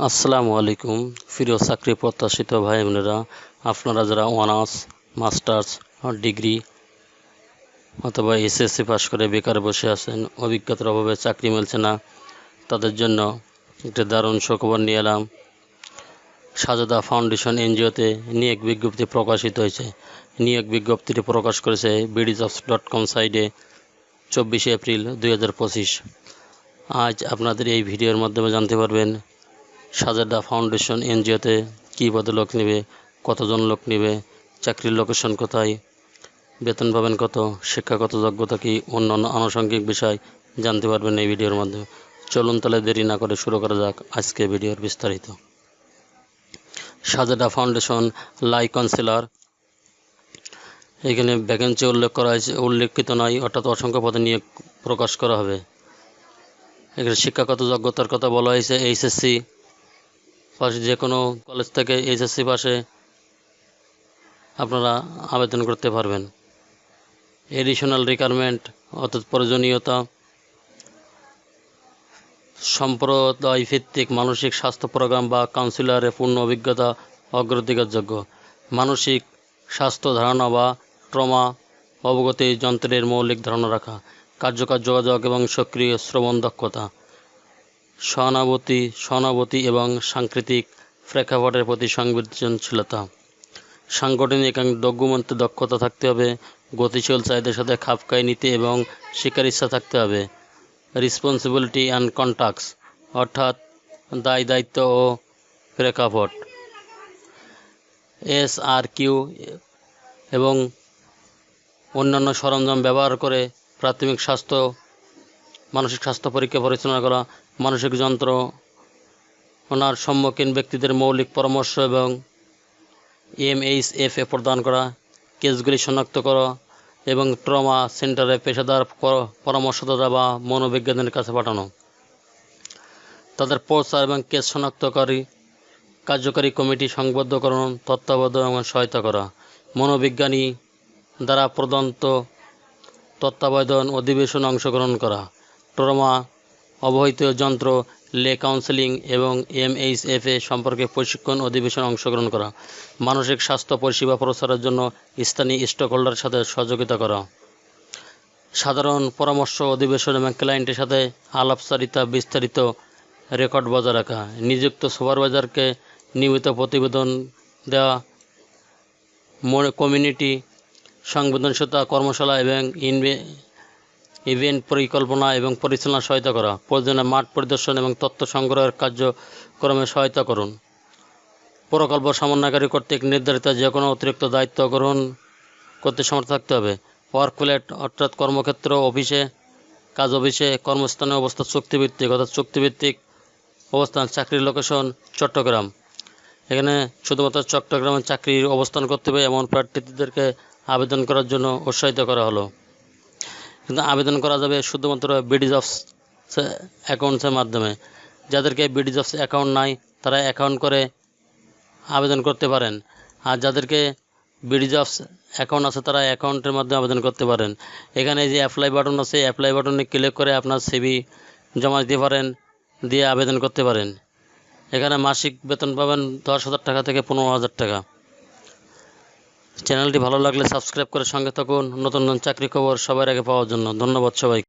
আসসালামু আলাইকুম প্রিয় চাকরি প্রত্যাশিত ভাই বোনেরা, আপনারা যারা অনার্স মাস্টার্স ডিগ্রি অথবা এসএসসি পাস করে বেকার বসে আছেন, অভিজ্ঞতার অভাবে চাকরি মিলছে না, তাদের জন্য একটা দারুণ সুখবর নিয়ে এলাম। সাজেদা ফাউন্ডেশন এনজিওতে নিয়োগ বিজ্ঞপ্তি প্রকাশিত হয়েছে। নিয়োগ বিজ্ঞপ্তিটি প্রকাশ করেছে bdjobs.com সাইটে 24 এপ্রিল 2025। আজ আপনাদের এই ভিডিওর মাধ্যমে জানতে পারবেন সাজেদা ফাউন্ডেশন এনজিওতে কী পদে লোক নেবে, কতজন লোক নেবে, চাকরির লোকেশন কোথায়, বেতন পাবেন কত, শিক্ষাগত যোগ্যতা কী, অন্যান্য আনুষঙ্গিক বিষয় জানতে পারবেন এই ভিডিওর মাধ্যমে। চলুন তাহলে দেরি না করে শুরু করা যাক আজকে ভিডিওর বিস্তারিত। সাজেদা ফাউন্ডেশন লাই কাউন্সিলর, এখানে ভ্যাকেন্সি উল্লেখিত নয়, অর্থাৎ অসংখ্য পদে নিয়োগ প্রকাশ করা হবে। এখানে শিক্ষাগত যোগ্যতার কথা বলা হয়েছে এইচএসসি পাশে, যে কোনো কলেজ থেকে এইচএসসি পাশে আপনারা আবেদন করতে পারবেন। এডিশনাল রিকোয়ারমেন্ট অর্থাৎ প্রয়োজনীয়তা, সম্প্রদায় ভিত্তিক মানসিক স্বাস্থ্য প্রোগ্রাম বা কাউন্সিলরের পূর্ণ অভিজ্ঞতা অগ্রাধিকারযোগ্য। মানসিক স্বাস্থ্য ধারণা বা ট্রমা অবগতি যন্ত্রের মৌলিক ধারণা রাখা, কার্যকর যোগাযোগ এবং সক্রিয় শ্রবণ দক্ষতা, সহানুভূতি এবং সাংস্কৃতিক প্রেক্ষাপটের প্রতি সংবেদনশীলতা, সাংগঠনিক এবং ডকুমেন্টে দক্ষতা থাকতে হবে, গতিশীল চাহিদার সাথে খাপ খাইয়ে নিতে এবং শেখার ইচ্ছা থাকতে হবে। রেসপন্সিবিলিটি অ্যান্ড কন্ট্যাক্টস অর্থাৎ দায়িত্ব ও প্রেক্ষাপট। SRQ এবং অন্যান্য সরঞ্জাম ব্যবহার করে প্রাথমিক মানসিক স্বাস্থ্য পরীক্ষা পরিচালনা করা, মানসিক যন্ত্রণার সম্মুখীন ব্যক্তিদের মৌলিক পরামর্শ এবং MHFA প্রদান করা, কেসগুলি শনাক্ত করা এবং ট্রমা সেন্টারে পেশাদার পরামর্শদাতা বা মনোবিজ্ঞানের কাছে পাঠানো, তাদের প্রচার এবং কেস শনাক্তকারী কার্যকরী কমিটি সংবদ্ধকরণ, তত্ত্বাবধান এবং সহায়তা করা, মনোবিজ্ঞানী দ্বারা প্রদত্ত তত্ত্বাবধান অধিবেশনে অংশগ্রহণ করা, ট্রমা অবহিত যন্ত্র লে কাউন্সেলিং এবং MHFA সম্পর্কে প্রশিক্ষণ অধিবেশনে অংশগ্রহণ করা, মানসিক স্বাস্থ্য পরিষেবা প্রচারের জন্য স্থানীয় স্টেকহোল্ডারের সাথে সহযোগিতা করা, সাধারণ পরামর্শ অধিবেশন এবং ক্লায়েন্টের সাথে আলাপচারিতা বিস্তারিত রেকর্ড বজায় রাখা, নিযুক্ত সুপারভাইজারকে নিয়মিত প্রতিবেদন দেওয়া, কমিউনিটি সংবেদনশীলতা কর্মশালা এবং ইভেন্ট পরিকল্পনা এবং পরিচালনা সহায়তা করা, প্রয়োজনে মাঠ পরিদর্শন এবং তথ্য সংগ্রহের কার্যক্রমে সহায়তা করুন। প্রকল্প সমন্বয়কারী কর্তৃক নির্ধারিত যে কোনো অতিরিক্ত দায়িত্ব গ্রহণ করতে সমর্থ থাকতে হবে। ওয়ার্কপ্লেস অর্থাৎ কর্মক্ষেত্র, অফিসে কর্মস্থানে অবস্থা চুক্তিভিত্তিক অবস্থান। চাকরির লোকেশন চট্টগ্রাম। এখানে শুধুমাত্র চট্টগ্রামে চাকরির অবস্থান করতে হবে এমন প্রার্থীদেরকে আবেদন করার জন্য উৎসাহিত করা হলো। কিন্তু আবেদন করা যাবে শুধুমাত্র BDJobs অ্যাকাউন্টসের মাধ্যমে। যাদেরকে BDJobs অ্যাকাউন্ট নাই তারা অ্যাকাউন্ট করে আবেদন করতে পারেন, আর যাদেরকে BDJobs অ্যাকাউন্ট আছে তারা অ্যাকাউন্টের মাধ্যমে আবেদন করতে পারেন। এখানে যে অ্যাপ্লাই বাটন আছে, অ্যাপ্লাই বাটনে ক্লিক করে আপনার CV জমা দিতে পারেন, দিয়ে আবেদন করতে পারেন। এখানে মাসিক বেতন পাবেন 10,000 টাকা থেকে 15,000 টাকা। চ্যানেলটি ভালো লাগলে সাবস্ক্রাইব করে সঙ্গে থাকুন নতুন চাকরি খবর সবার আগে পাওয়ার জন্য। ধন্যবাদ সবাই।